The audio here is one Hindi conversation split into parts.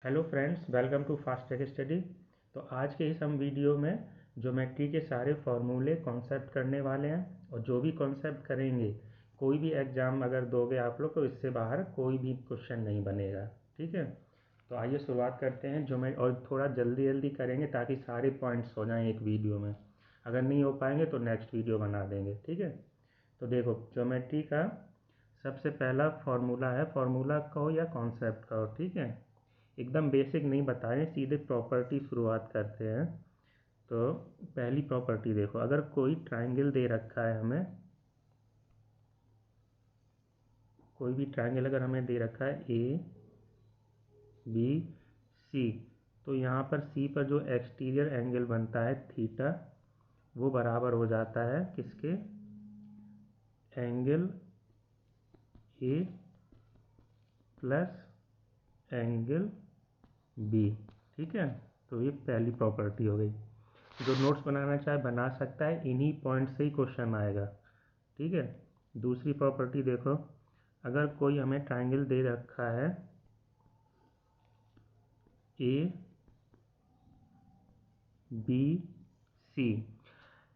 Hello friends, welcome to fast tech study. तो आज के इस हम वीडियो में ज्योमेट्री के सारे फॉर्मूले कॉन्सेप्ट करने वाले हैं। और जो भी कॉन्सेप्ट करेंगे, कोई भी एग्ज़ाम अगर दोगे आप लोग तो इससे बाहर कोई भी क्वेश्चन नहीं बनेगा। ठीक है, तो आइए शुरुआत करते हैं। और थोड़ा जल्दी जल्दी करेंगे ताकि सारे पॉइंट्स हो जाएं एक वीडियो में। अगर नहीं हो पाएंगे तो नेक्स्ट वीडियो बना देंगे। ठीक है, तो देखो ज्योमेट्री का सबसे पहला फॉर्मूला है, फॉर्मूला कहो या कॉन्सेप्ट कहो। ठीक है, एकदम बेसिक नहीं बताएं, सीधे प्रॉपर्टी शुरुआत करते हैं। तो पहली प्रॉपर्टी देखो, अगर कोई ट्रायंगल दे रखा है हमें, कोई भी ट्रायंगल अगर हमें दे रखा है ए बी सी, तो यहाँ पर सी पर जो एक्सटीरियर एंगल बनता है थीटा, वो बराबर हो जाता है किसके, angle A plus angle B. ठीक है, तो ये पहली प्रॉपर्टी हो गई। जो नोट्स बनाना चाहे बना सकता है, इन्हीं पॉइंट से ही क्वेश्चन आएगा। ठीक है, दूसरी प्रॉपर्टी देखो, अगर कोई हमें ट्रायंगल दे रखा है ए बी सी,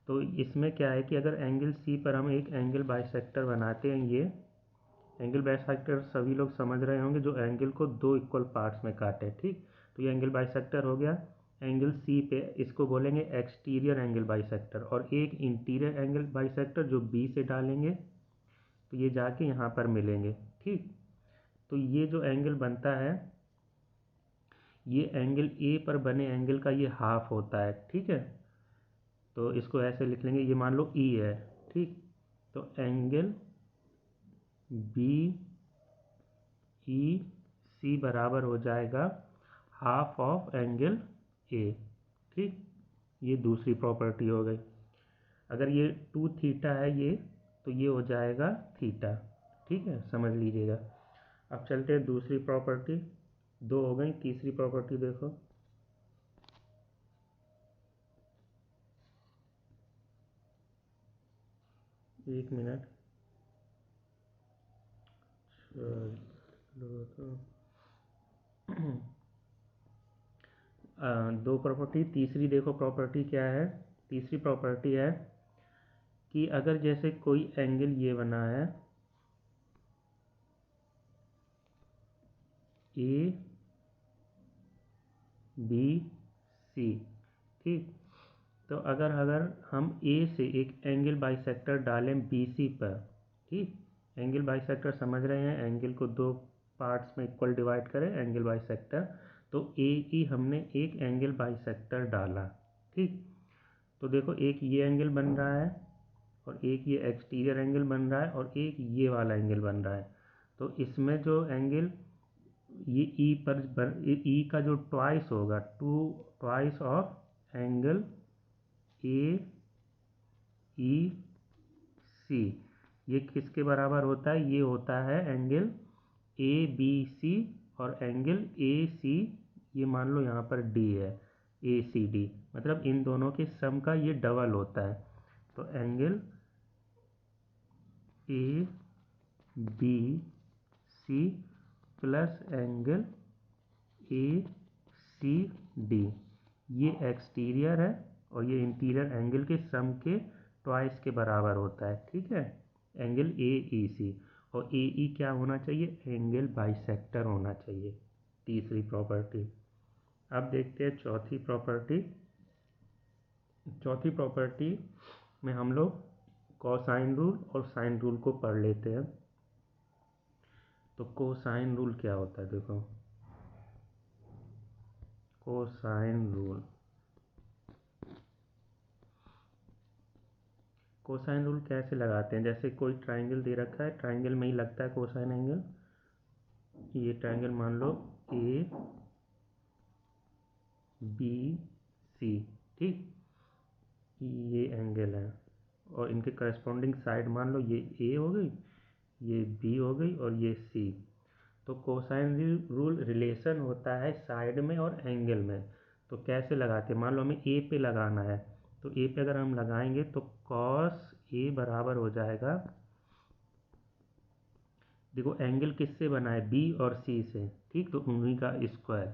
तो इसमें क्या है कि अगर एंगल सी पर हम एक एंगल बाइसेक्टर बनाते हैं, ये एंगल बाइसेक्टर सभी लोग समझ रहे होंगे, जो एंगल को दो इक्वल पार्ट्स में काटे। ठीक, तो ये एंगल बाइसेक्टर हो गया। एंगल सी पे इसको बोलेंगे एक्सटीरियर एंगल बाइसेक्टर, और एक इंटीरियर एंगल बाइसेक्टर जो बी से डालेंगे तो ये जाके यहाँ पर मिलेंगे। ठीक, तो ये जो एंगल बनता है, ये एंगल ए पर बने एंगल का ये हाफ होता है। ठीक है, तो इसको ऐसे लिख लेंगे, ये मान लो ई है। ठीक, तो एंगल बी ई सी बराबर हो जाएगा हाफ ऑफ एंगल ए। ठीक, ये दूसरी प्रॉपर्टी हो गई। अगर ये 2 थीटा है ये, तो ये हो जाएगा थीटा। ठीक है, समझ लीजिएगा। अब चलते हैं दूसरी प्रॉपर्टी, दो हो गई। तीसरी प्रॉपर्टी देखो, एक मिनट, चलो तो दो प्रॉपर्टी, तीसरी देखो प्रॉपर्टी क्या है। तीसरी प्रॉपर्टी है कि अगर जैसे कोई एंगल ये बना है ए बी सी, ठीक, तो अगर अगर हम ए से एक एंगल बाइसेक्टर डालें बी सी पर, ठीक, एंगल बाइसेक्टर समझ रहे हैं, एंगल को दो पार्ट्स में इक्वल डिवाइड करें, एंगल बाइसेक्टर। तो ए ई हमने एक एंगल बाइसेक्टर डाला। ठीक, तो देखो एक ये एंगल बन रहा है, और एक ये एक्सटीरियर एंगल बन रहा है, और एक ये वाला एंगल बन रहा है। तो इसमें जो एंगल ये ई का जो ट्वाइस होगा, two twice of angle A E C, ये किसके बराबर होता है, ये होता है एंगल ए बी सी, और एंगल ए सी ये मान लो यहाँ पर डी है, ए सी डी, मतलब इन दोनों के सम का ये डबल होता है। तो angle A B C plus angle A C D, ये एक्सटीरियर है और ये इंटीरियर एंगल के सम के ट्वाइस के बराबर होता है। ठीक है, एंगल ए ई सी, और ए ई क्या होना चाहिए, एंगल बाइसेक्टर होना चाहिए। तीसरी प्रॉपर्टी। अब देखते हैं चौथी प्रॉपर्टी। चौथी प्रॉपर्टी में हम लोग कोसाइन रूल और साइन रूल को पढ़ लेते हैं। तो कोसाइन रूल क्या होता है, देखो कोसाइन रूल, कोसाइन रूल कैसे लगाते हैं, जैसे कोई ट्रायंगल दे रखा है, ट्रायंगल में ही लगता है कोसाइन एंगल। ये ट्रायंगल मान लो ए बी सी, ठीक, ये एंगल है, और इनके करस्पॉन्डिंग साइड मान लो ये ए हो गई, ये बी हो गई, और ये सी। तो कोसाइन रूल रिलेशन होता है साइड में और एंगल में। तो कैसे लगाते हैं, मान लो हमें ए पे लगाना है, तो ए पे अगर हम लगाएंगे तो कॉस ए बराबर हो जाएगा, देखो एंगल किससे बना है, बी और सी से, ठीक, तो उन्हीं का स्क्वायर।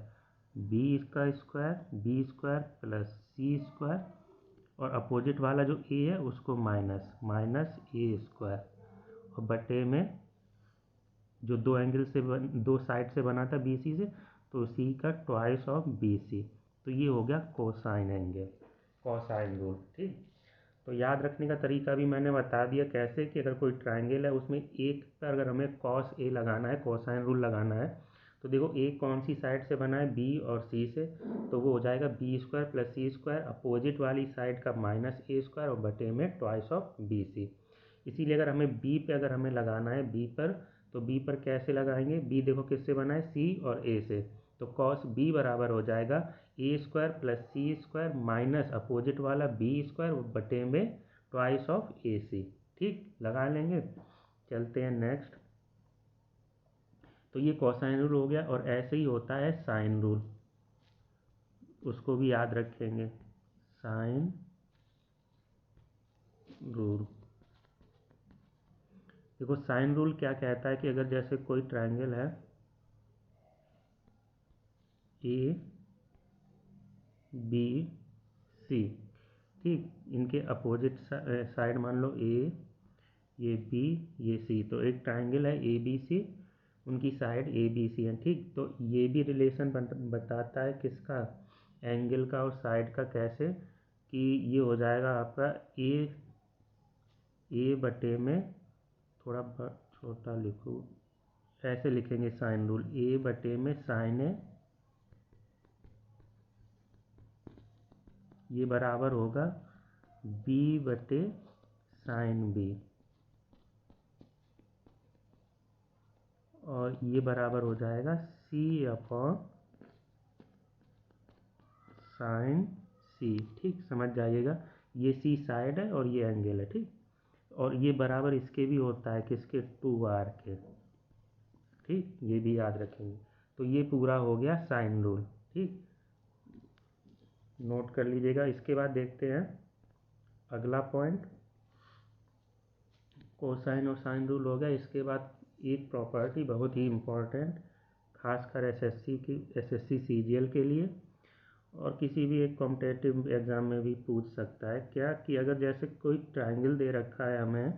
बी स्क्वायर प्लस सी स्क्वायर, और अपोजिट वाला जो ए है उसको माइनस ए स्क्वायर, और बटे में जो दो साइड से बना था बी सी से, तो सी का ट्वाइस ऑफ बी सी। तो ये हो गया कोसाइन एंगल, कोसाइन रूल। ठीक, तो याद रखने का तरीका भी मैंने बता दिया कैसे, कि अगर कोई ट्राइंगल है उसमें एक पर अगर हमें कॉस ए लगाना है, कोसाइन रूल लगाना है, तो देखो ए कौन सी साइड से बना है, बी और सी से, तो वो हो जाएगा बी स्क्वायर प्लस सी स्क्वायर, अपोजिट वाली साइड का माइनस ए स्क्वायर, और बटे में ट्वाइस ऑफ बी सी। इसीलिए अगर हमें बी पे अगर हमें लगाना है बी पर, तो बी पर कैसे लगाएंगे, बी देखो किससे बना है, सी और ए से, तो कॉस बी बराबर हो जाएगा ए स्क्वायर प्लस सी स्क्वायर माइनस अपोजिट वाला बी स्क्वायर बटे में ट्वाइस ऑफ ए सी। ठीक, लगा लेंगे। चलते हैं नेक्स्ट। तो ये कोसाइन रूल हो गया, और ऐसे ही होता है साइन रूल, उसको भी याद रखेंगे, साइन रूल। देखो साइन रूल क्या कहता है कि अगर जैसे कोई ट्रायंगल है ए बी सी, ठीक, इनके अपोजिट साइड मान लो ए, ये बी, ये सी, तो एक ट्रायंगल है ए बी सी, उनकी साइड ए बी सी है। ठीक, तो ये भी रिलेशन बताता है किसका, एंगल का और साइड का। कैसे कि ये हो जाएगा आपका ए बटे में, थोड़ा छोटा लिखो, ऐसे लिखेंगे साइन रूल, ए बटे में साइन ए, ये बराबर होगा बी बटे साइन बी, और ये बराबर हो जाएगा सी अपॉन साइन सी। ठीक, समझ जाइएगा, ये सी साइड है और ये एंगल है। ठीक, और ये बराबर इसके भी होता है, किसके, 2r के। ठीक, ये भी याद रखेंगे। तो ये पूरा हो गया साइन रूल। ठीक, नोट कर लीजिएगा। इसके बाद देखते हैं अगला पॉइंट, कोसाइन और साइन रूल हो गया। इसके बाद एक प्रॉपर्टी बहुत ही इम्पोर्टेंट, खासकर एसएससी सीजीएल के लिए, और किसी भी एक कॉम्पिटेटिव एग्जाम में भी पूछ सकता है। क्या कि अगर जैसे कोई ट्रायंगल दे रखा है हमें,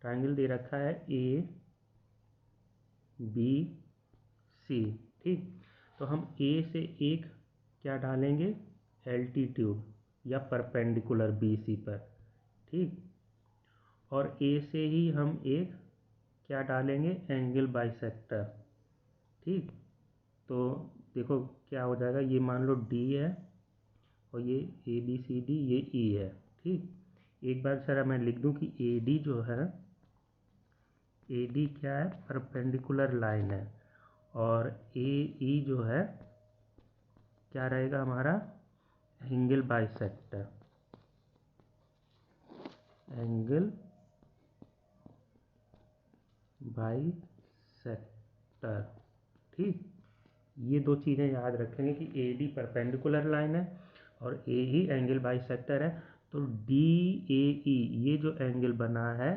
ट्रायंगल दे रखा है ए बी सी। ठीक, तो हम ए से एक क्या डालेंगे, एल्टीट्यूड या परपेंडिकुलर बी सी पर। ठीक, और ए से ही हम एक क्या डालेंगे, एंगल बाइसेक्टर। ठीक, तो देखो क्या हो जाएगा, ये मान लो डी है, और ये ए बी सी डी, ये ई है। ठीक, एक बार सर मैं लिख दूं कि ए डी जो है, ए डी क्या है, परपेंडिकुलर लाइन है, और ए ई जो है क्या रहेगा हमारा, एंगल बाइसेक्टर, एंगल बाइसेक्टर। ठीक, ये दो चीज़ें याद रखेंगे कि ए डी परपेंडिकुलर लाइन है और ए ही एंगल बाइसेक्टर है। तो डी ए ई ये जो एंगल बना है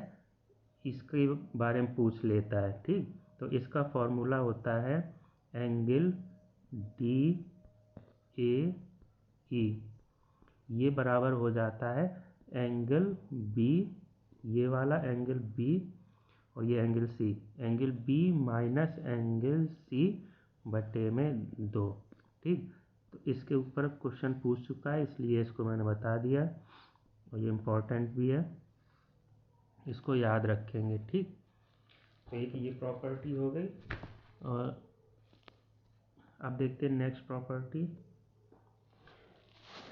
इसके बारे में पूछ लेता है। ठीक, तो इसका फॉर्मूला होता है एंगल डी ए ई, ये बराबर हो जाता है एंगल बी, ये वाला एंगल बी, और ये angle C, angle B minus angle C बटे में 2। ठीक, तो इसके ऊपर क्वेश्चन पूछ चुका है, इसलिए इसको मैंने बता दिया, और ये इम्पोर्टेंट भी है, इसको याद रखेंगे। ठीक, तो एक ये प्रॉपर्टी हो गई। और अब देखते हैं नेक्स्ट प्रॉपर्टी,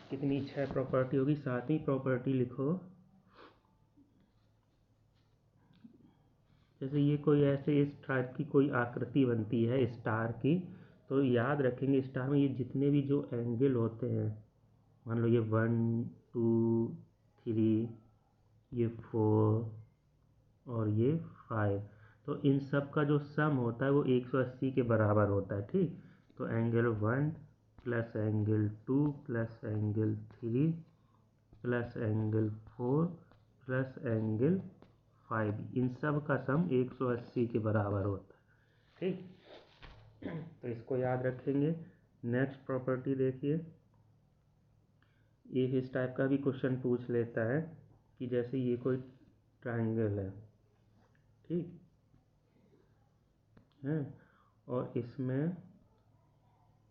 कितनी 6 प्रॉपर्टी होगी। 7वीं प्रॉपर्टी लिखो, जैसे ये कोई ऐसे इस टाइप की कोई आकृति बनती है स्टार की, तो याद रखेंगे स्टार में ये जितने भी जो एंगल होते हैं, मान लो ये 1 2 3, ये 4 और ये 5, तो इन सब का जो सम होता है वो 180 के बराबर होता है। ठीक, तो angle 1 plus angle 2 plus angle 3 plus angle 4 plus angle 5, इन सब का सम 180 के बराबर होता है। ठीक, तो इसको याद रखेंगे। नेक्स्ट प्रॉपर्टी देखिए, ये इस टाइप का भी क्वेश्चन पूछ लेता है कि जैसे ये कोई ट्रायंगल है, ठीक है, और इसमें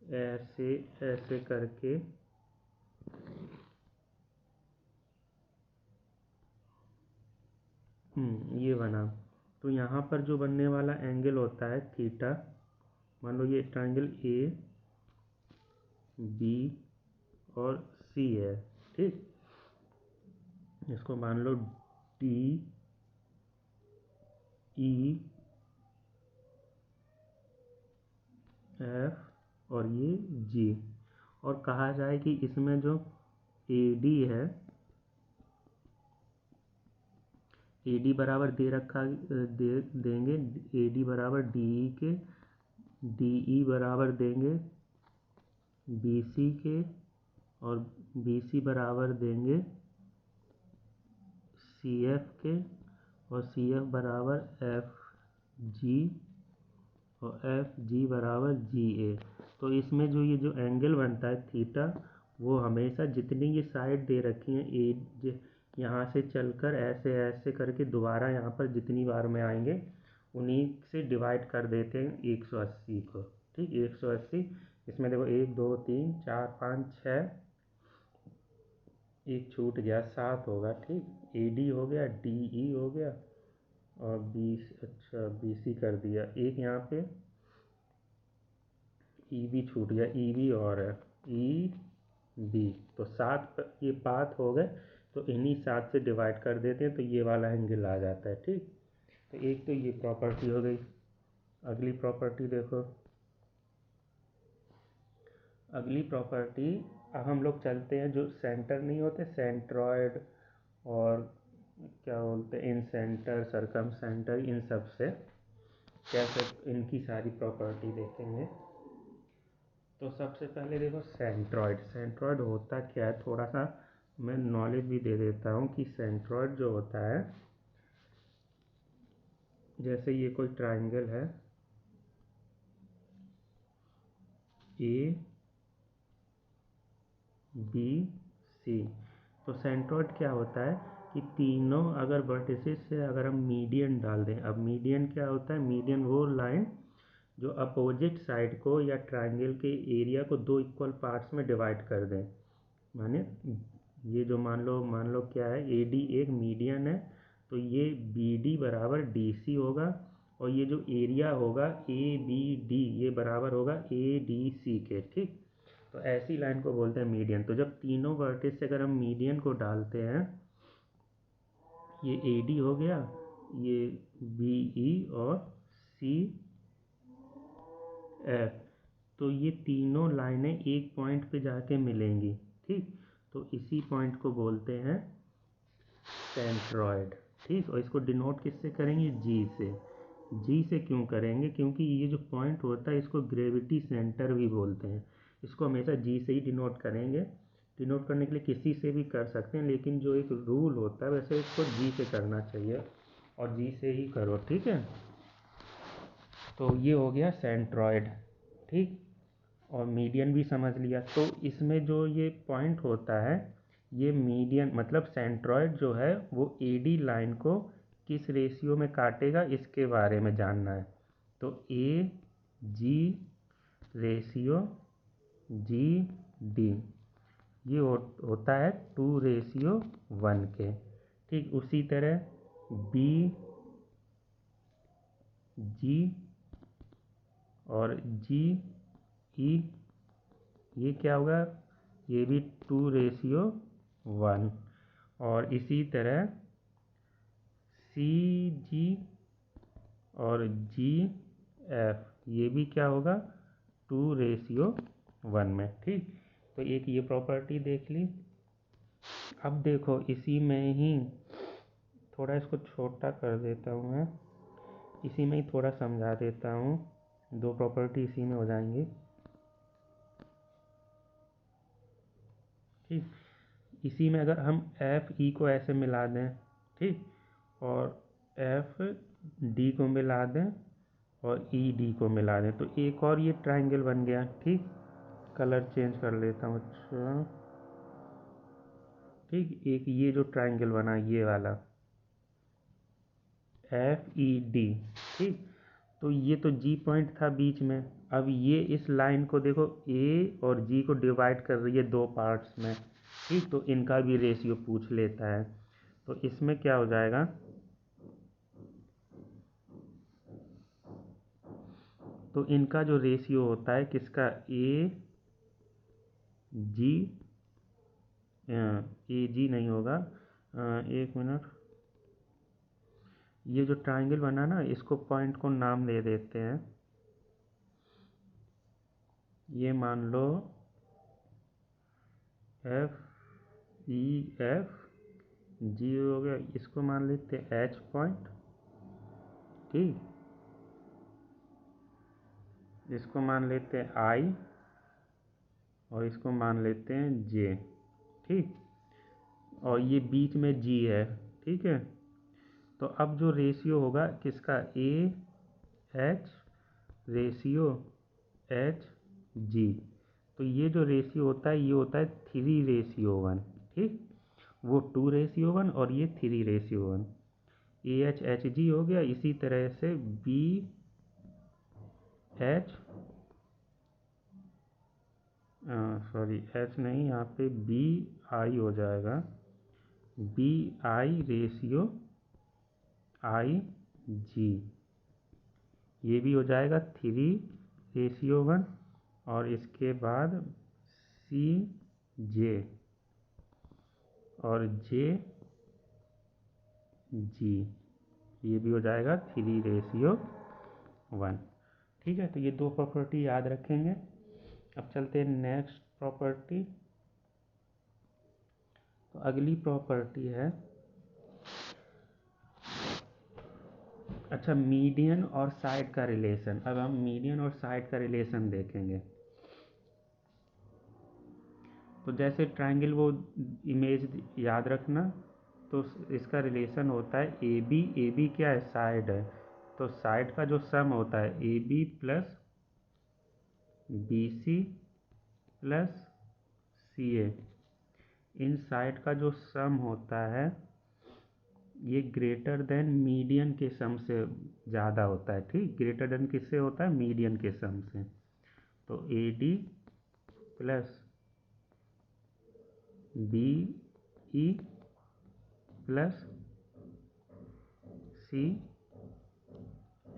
ऐसे ऐसे करके ये बना। तो यहाँ पर जो बनने वाला एंगल होता है थीटा, मान लो ये ट्रायंगल ए बी और सी है, ठीक, इसको मान लो डी ई एफ और ये जी, और कहा जाए कि इसमें जो ए डी है, ए डी बराबर दे रखा देंगे ए डी बराबर डी ई के, डी ई बराबर देंगे बी सी के, और बी सी बराबर देंगे सी एफ के, और सी एफ बराबर एफ जी, और एफ जी बराबर जी ए। तो इसमें जो ये जो एंगल बनता है थीटा, वो हमेशा जितनी ये साइड दे रखी हैं ए, यहाँ से चलकर ऐसे ऐसे करके दोबारा यहाँ पर जितनी बार में आएंगे उन्हीं से डिवाइड कर देते हैं 180 को, ठीक, 180। इसमें देखो 1 2 3 4 5 6, एक छूट गया, 7 होगा, ठीक, ए डी हो गया, डी ई हो गया, और बी, अच्छा बी सी कर दिया, एक यहाँ पे ई बी छूट गया, ई बी और है ई बी। तो 7 ये पाथ हो गए, तो इन्हीं 7 से डिवाइड कर देते हैं तो ये वाला एंगल आ जाता है, ठीक। तो एक तो ये प्रॉपर्टी हो गई। अगली प्रॉपर्टी देखो, अगली प्रॉपर्टी, अब हम लोग चलते हैं जो सेंटर नहीं होते, सेंट्रॉयड और क्या बोलते हैं इन सेंटर, सरकम सेंटर, इन सब से कैसे इनकी सारी प्रॉपर्टी देखेंगे। तो सबसे पहले देखो सेंट्रॉयड, सेंट्रॉयड होता क्या है, थोड़ा सा मैं नॉलेज भी दे देता हूँ कि सेंट्रॉयड जो होता है, जैसे ये कोई ट्रायंगल है ए बी सी, तो सेंट्रॉयड क्या होता है कि तीनों अगर वर्टिसेस से अगर हम मीडियन डाल दें, अब मीडियन क्या होता है, मीडियन वो लाइन जो अपोजिट साइड को या ट्रायंगल के एरिया को दो इक्वल पार्ट्स में डिवाइड कर दें। माने ये जो मान लो क्या है, ए डी एक मीडियन है, तो ये बी डी बराबर डी सी होगा, और ये जो एरिया होगा ए बी डी ये बराबर होगा ए डी सी के, ठीक। तो ऐसी लाइन को बोलते हैं मीडियन। तो जब तीनों वर्टिस से अगर हम मीडियन को डालते हैं, ये ए डी हो गया, ये बी ई और सी एफ, तो ये तीनों लाइनें एक पॉइंट पे जाके मिलेंगी, ठीक। तो इसी पॉइंट को बोलते हैं सेंट्रॉयड, ठीक। और इसको डिनोट किससे करेंगे, जी से। जी से क्यों करेंगे, क्योंकि ये जो पॉइंट होता है इसको ग्रेविटी सेंटर भी बोलते हैं, इसको हमेशा जी से ही डिनोट करेंगे। डिनोट करने के लिए किसी से भी कर सकते हैं, लेकिन जो एक रूल होता है वैसे इसको जी से करना चाहिए, और जी से ही करो, ठीक है। तो ये हो गया सेंट्रॉयड, ठीक, और मीडियन भी समझ लिया। तो इसमें जो ये पॉइंट होता है, ये मीडियन मतलब सेंट्रॉयड जो है वो एडी लाइन को किस रेशियो में काटेगा इसके बारे में जानना है। तो ए जी रेशियो जी डी, ये होता है 2:1 के, ठीक। उसी तरह बी जी और जी ई, ये क्या होगा, ये भी 2:1, और इसी तरह सी जी और जी एफ, ये भी क्या होगा 2:1 में, ठीक। तो एक ये प्रॉपर्टी देख ली। अब देखो इसी में ही थोड़ा इसको छोटा कर देता हूँ मैं, इसी में ही थोड़ा समझा देता हूँ, दो प्रॉपर्टी इसी में हो जाएंगी, ठीक। इसी में अगर हम एफ ई को ऐसे मिला दें, ठीक, और एफ डी को मिला दें, और ई डी को मिला दें तो एक और ये ट्राइंगल बन गया। ठीक, कलर चेंज कर लेता हूँ। अच्छा, ठीक, एक ये जो ट्राइंगल बना ये वाला एफ ई डी। ठीक, तो ये तो जी पॉइंट था बीच में। अब ये इस लाइन को देखो ए और जी को डिवाइड कर रही है दो पार्ट्स में। ठीक, तो इनका भी रेशियो पूछ लेता है। तो इसमें क्या हो जाएगा, तो इनका जो रेशियो होता है किसका, ए जी, ए जी नहीं होगा, एक मिनट, ये जो ट्राइंगल बना ना इसको पॉइंट को नाम दे देते हैं। ये मान लो एफ ई एफ जी हो गया, इसको मान लेते हैं एच पॉइंट। ठीक, इसको मान लेते हैं आई और इसको मान लेते हैं जे। ठीक, और ये बीच में जी है। ठीक है, तो अब जो रेशियो होगा किसका, A H ratio H G. तो ये जो रेशियो होता है ये होता है 3:1। ठीक, वो 2:1 और ये 3:1। ए एच एच जी हो गया। इसी तरह से बी एच, सॉरी एच नहीं, यहाँ पे बी आई हो जाएगा, बी आई रेशियो आई जी। ये भी हो जाएगा 3:1 और इसके बाद सी जे और जे जी, ये भी हो जाएगा 3:1। ठीक है, तो ये दो प्रॉपर्टी याद रखेंगे। अब चलते हैं नेक्स्ट प्रॉपर्टी। तो अगली प्रॉपर्टी है, अच्छा, मीडियन और साइड का रिलेशन। अब हम मीडियन और साइड का रिलेशन देखेंगे। तो जैसे ट्राइंगल वो इमेज याद रखना, तो इसका रिलेशन होता है ए बी क्या है, साइड है। तो साइड का जो सम होता है A B plus B C plus C A, इन साइड का जो सम होता है ये ग्रेटर देन मीडियन के सम से ज़्यादा होता है। ठीक, ग्रेटर देन किससे होता है, मीडियन के सम से। तो A D plus B E plus C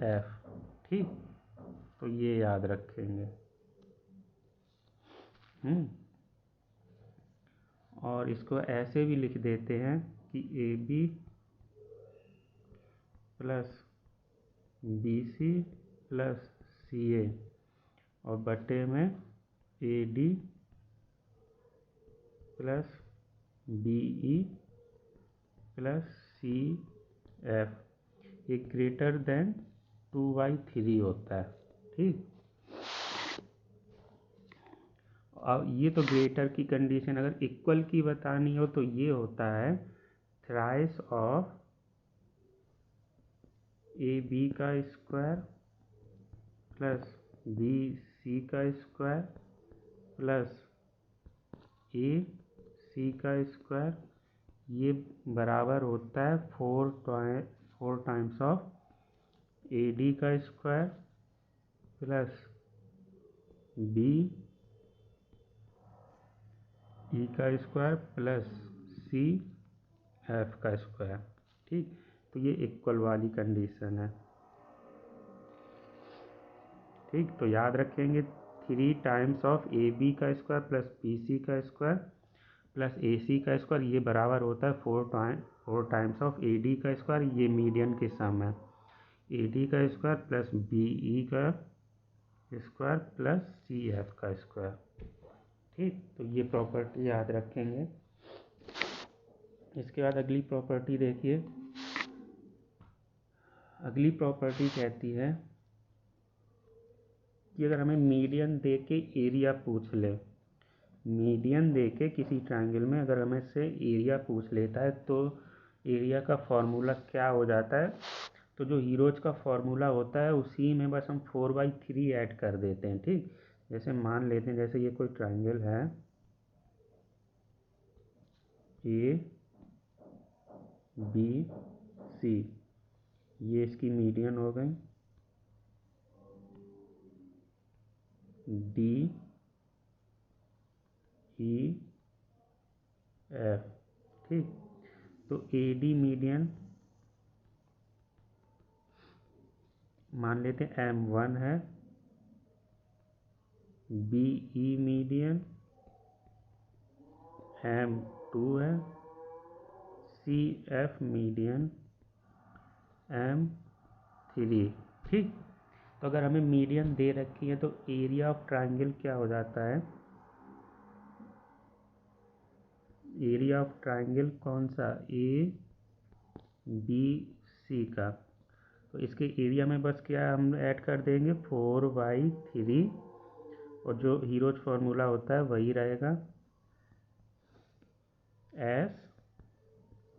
F. ठीक, तो ये याद रखेंगे। और इसको ऐसे भी लिख देते हैं कि A B plus B C plus C A और बटे में A D plus B E plus C F, ये ग्रेटर देन 2/3 होता है। ठीक, अब ये तो ग्रेटर की कंडीशन, अगर इक्वल की बतानी हो तो ये होता है थ्राइस ऑफ ए बी का स्क्वायर प्लस बी सी का स्क्वायर प्लस ए सी का स्क्वायर, ये बराबर होता है 4 टाइम्स ऑफ ए डी का स्क्वायर प्लस बी ई का स्क्वायर प्लस सी एफ का स्क्वायर। ठीक, तो ये इक्वल वाली कंडीशन है। ठीक, तो याद रखेंगे 3 टाइम्स ऑफ ए बी का स्क्वायर प्लस बी सी का स्क्वायर प्लस ए सी का स्क्वायर, ये बराबर होता है 4 टाइम्स ऑफ ए डी का स्क्वायर, ये मीडियन के सम है, ए डी का स्क्वायर प्लस बी ई का स्क्वायर प्लस सी एफ का स्क्वायर। ठीक, तो ये प्रॉपर्टी याद रखेंगे। इसके बाद अगली प्रॉपर्टी देखिए। अगली प्रॉपर्टी कहती है कि अगर हमें मीडियन दे के एरिया पूछ ले, मीडियन दे के किसी ट्रायंगल में अगर हमें से एरिया पूछ लेता है तो एरिया का फॉर्मूला क्या हो जाता है, तो जो हीरोज का फॉर्मूला होता है उसी में बस हम 4/3 ऐड कर देते हैं। ठीक, जैसे मान लेते हैं जैसे ये कोई ट्राइंगल है ए बी सी, ये इसकी मीडियन हो गई डी ई एफ। ठीक, तो ए डी मीडियन मान लेते हैं M1 है, बी ई मीडियन M2 है, सी एफ मीडियन M3। ठीक, तो अगर हमें मीडियन दे रखी है तो एरिया ऑफ ट्राइंगल क्या हो जाता है, एरिया ऑफ ट्राइंगल कौन सा, ए बी सी का, तो इसके एरिया में बस क्या हम ऐड कर देंगे 4/3, और जो हीरोज फार्मूला होता है वही रहेगा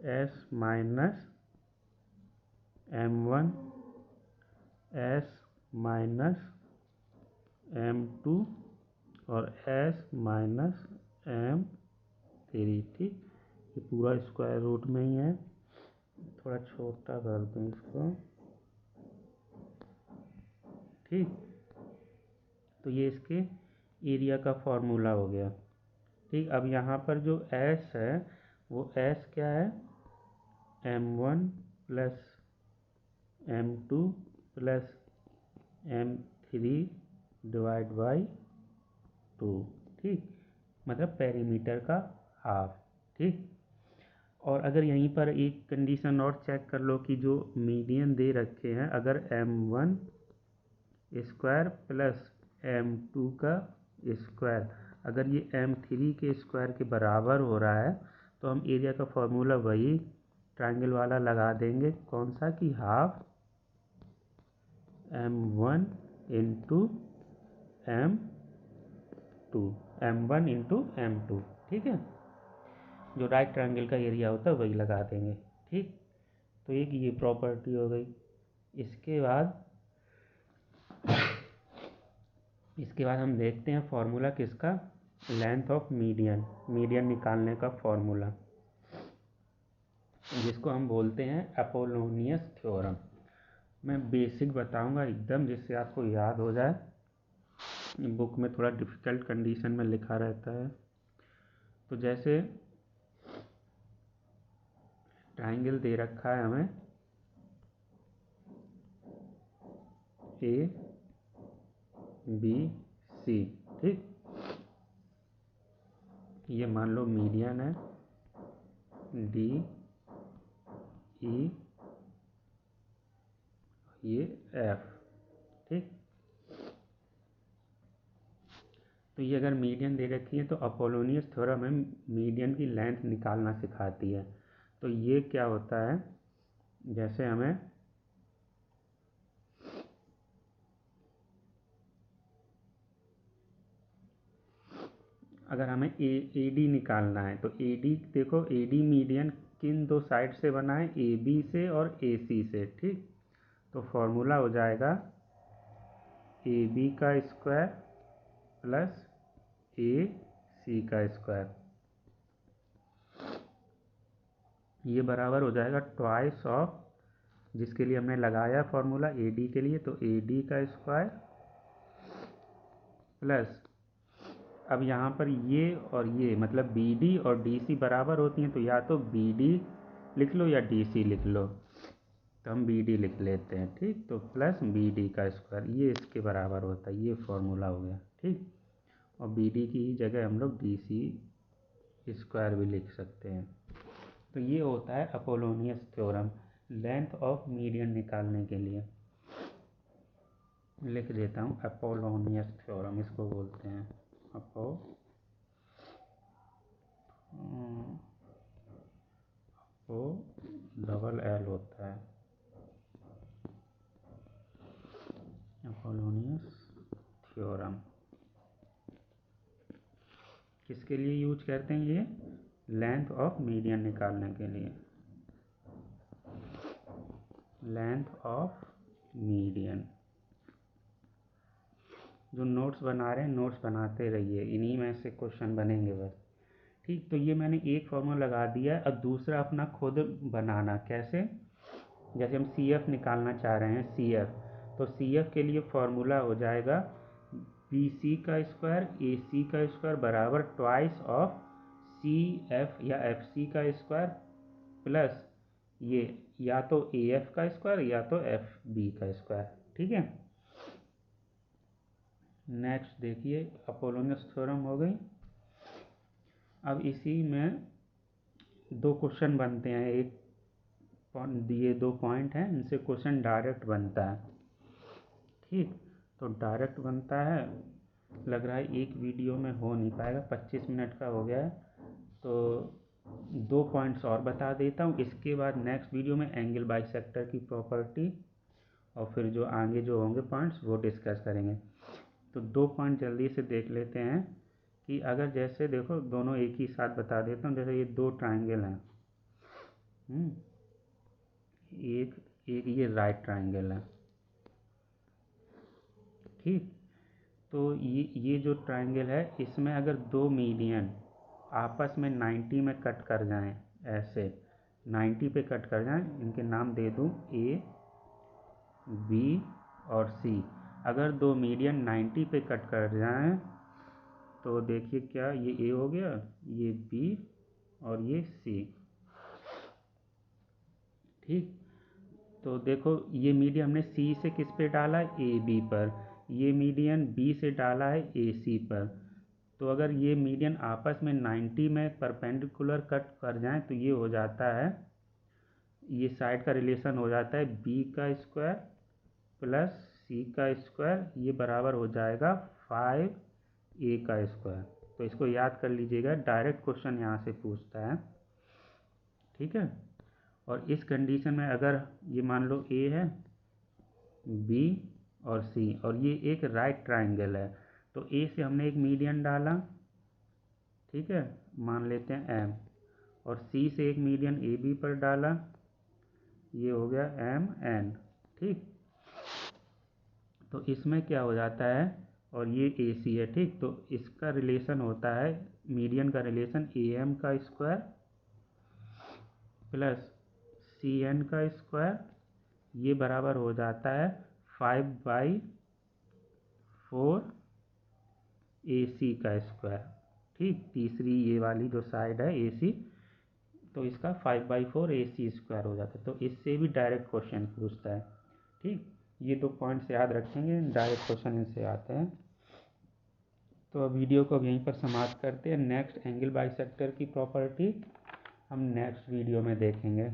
S minus M1 S minus M2 और एस माइनस M3। ठीक, ये पूरा स्क्वायर रूट में ही है, थोड़ा छोटा कर दूँ इसको। ठीक, तो ये इसके एरिया का फॉर्मूला हो गया। ठीक, अब यहाँ पर जो एस है वो एस क्या है, M1 plus M2 plus M3 divide by 2। ठीक, मतलब पेरीमीटर का हाफ। ठीक, और अगर यहीं पर एक कंडीशन और चेक कर लो कि जो मीडियन दे रखे हैं, अगर M1 स्क्वायर प्लस M2 का स्क्वायर अगर ये M3 के स्क्वायर के बराबर हो रहा है तो हम एरिया का फॉर्मूला वही ट्राइंगल वाला लगा देंगे, कौन सा कि half M1 into M2, M1 into M2। ठीक है, जो राइट ट्राइंगल का एरिया होता है वही लगा देंगे। ठीक, तो एक ये प्रॉपर्टी हो गई। इसके बाद हम देखते हैं फॉर्मूला किसका, लेंथ ऑफ मीडियन, मीडियन निकालने का फॉर्मूला, जिसको हम बोलते हैं अपोलोनियस थ्योरम। मैं बेसिक बताऊंगा एकदम जिससे आपको याद हो जाए, बुक में थोड़ा डिफ़िकल्ट कंडीशन में लिखा रहता है। तो जैसे ट्राइंगल दे रखा है हमें ए बी सी। ठीक, ये मान लो मीडियन है डी ई, ये एफ। ठीक, तो ये अगर मीडियन दे रखी है तो अपोलोनियस थ्योरम हमें मीडियन की लेंथ निकालना सिखाती है। तो ये क्या होता है, जैसे हमें अगर हमें ए डी निकालना है तो ए डी देखो, ए डी मीडियन किन दो साइड से बना है, ए बी से और ए सी से। ठीक, तो फॉर्मूला हो जाएगा ए बी का स्क्वायर प्लस ए सी का स्क्वायर, ये बराबर हो जाएगा ट्वाइस ऑफ जिसके लिए हमने लगाया फॉर्मूला ए डी के लिए, तो ए डी का स्क्वायर प्लस अब यहाँ पर ये और ये मतलब बी डी और डी सी बराबर होती हैं, तो या तो बी डी लिख लो या डी सी लिख लो, तो हम बी डी लिख लेते हैं। ठीक, तो प्लस बी डी का स्क्वायर ये इसके बराबर होता है, ये फॉर्मूला हो गया। ठीक, और बी डी की जगह हम लोग डी सी स्क्वायर भी लिख सकते हैं। तो ये होता है Apollonius theorem length of median निकालने के लिए। लिख देता हूँ अपोलोनियस थ्योरम इसको बोलते हैं, ओ डबल एल होता है, अपोलोनियस थ्योरम। किसके लिए यूज करते हैं ये, लेंथ ऑफ मीडियन निकालने के लिए। Length of median. जो नोट्स बना रहे हैं नोट्स बनाते रहिए, इन्हीं में से क्वेश्चन बनेंगे बस। ठीक, तो ये मैंने एक फॉर्मूला लगा दिया है। अब दूसरा अपना खुद बनाना कैसे, जैसे हम सी एफ निकालना चाह रहे हैं, सी एफ, तो सी एफ के लिए फॉर्मूला हो जाएगा बी सी का स्क्वायर ए सी का स्क्वायर बराबर ट्वाइस ऑफ सी एफ या एफ सी का स्क्वायर प्लस ये या तो ए एफ का स्क्वायर या तो एफ बी का स्क्वायर। ठीक है, नेक्स्ट देखिए अपोलोनियस थ्योरम हो गई। अब इसी में दो क्वेश्चन बनते हैं, एक दिए दो पॉइंट हैं, इनसे क्वेश्चन डायरेक्ट बनता है। ठीक, तो डायरेक्ट बनता है, लग रहा है एक वीडियो में हो नहीं पाएगा, 25 मिनट का हो गया है, तो दो पॉइंट्स और बता देता हूँ। इसके बाद नेक्स्ट वीडियो में एंगल बाइसेक्टर की प्रॉपर्टी और फिर जो आगे जो होंगे पॉइंट्स वो डिस्कस करेंगे। तो दो पॉइंट जल्दी से देख लेते हैं कि अगर जैसे देखो दोनों एक ही साथ बता देता हूँ, जैसे ये दो ट्राइंगल हैं, एक एक ये राइट ट्राइंगल है। ठीक, तो ये जो ट्राइंगल है इसमें अगर दो मीडियन आपस में 90 में कट कर जाएं, ऐसे 90 पे कट कर जाएं, इनके नाम दे दूं ए बी और सी। अगर दो मीडियन 90 पे कट कर जाएं तो देखिए क्या, ये ए हो गया, ये बी और ये सी। ठीक, तो देखो ये मीडियन हमने सी से किस पे डाला है, ए बी पर, ये मीडियन बी से डाला है ए सी पर। तो अगर ये मीडियन आपस में 90 में परपेंडिकुलर कट कर जाएं तो ये हो जाता है, ये साइड का रिलेशन हो जाता है बी का स्क्वायर प्लस सी का स्क्वायर, ये बराबर हो जाएगा 5a का स्क्वायर। तो इसको याद कर लीजिएगा, डायरेक्ट क्वेश्चन यहाँ से पूछता है। ठीक है, और इस कंडीशन में अगर ये मान लो ए है, बी और सी, और ये एक राइट ट्राइंगल है, तो ए से हमने एक मीडियन डाला, ठीक है, मान लेते हैं एम, और सी से एक मीडियन ए बी पर डाला, ये हो गया एम एन। ठीक, तो इसमें क्या हो जाता है, और ये ए सी है। ठीक, तो इसका रिलेशन होता है, मीडियन का रिलेशन ए एम का स्क्वायर प्लस सी एन का स्क्वायर, ये बराबर हो जाता है 5/4 ए सी का स्क्वायर। ठीक, तीसरी ये वाली जो साइड है ए सी, तो इसका 5/4 ए सी स्क्वायर हो जाता है। तो इससे भी डायरेक्ट क्वेश्चन पूछता है। ठीक, ये दो पॉइंट्स याद रखेंगे, डायरेक्ट क्वेश्चन इनसे आते हैं। तो अब वीडियो को अब यहीं पर समाप्त करते हैं। नेक्स्ट एंगल बाइसेक्टर की प्रॉपर्टी हम नेक्स्ट वीडियो में देखेंगे।